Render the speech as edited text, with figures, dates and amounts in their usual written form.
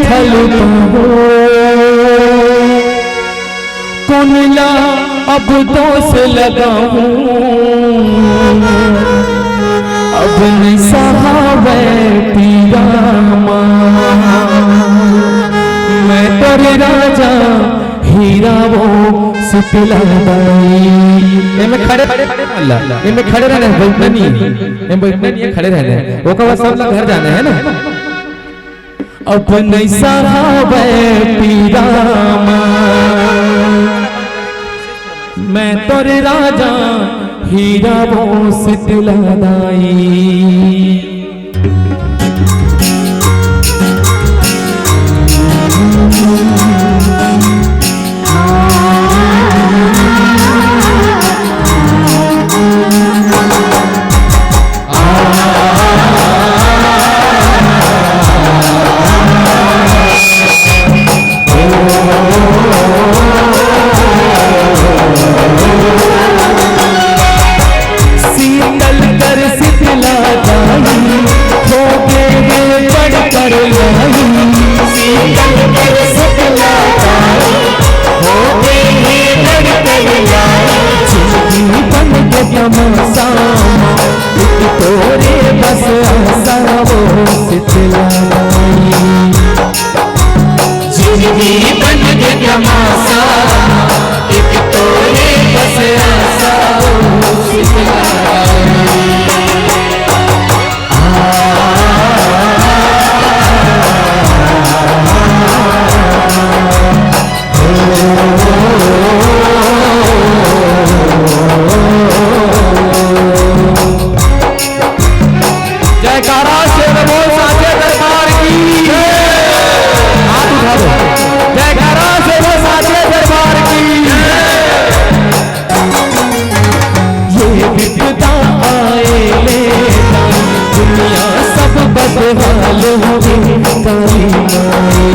फल पाओ। कुनला अब दोष लगाऊं, अब न सहावे पीरा मैं तोरे राजा हीरा वो शीतला बाई। में खड़े अल्लाह में खड़े रहना है, बैठना नहीं है, बैठना नहीं है, खड़े रहना है। वो का सब लोग घर जाना है ना। अब नहीं सहावे पीरा मैं तोरे राजा हीरा वो शीतला दाई। तोरे बस आसा वो शीतला जिंदगी बन गया मासा, एक तोरे बस आसा वो शीतला जयकारा से बोल साचे दरबार की, हाथ उठा दो। जयकारा से बोल साचे दरबार की। ये विपदा आए ले दुनिया सब बदहाल हो गई काली माई।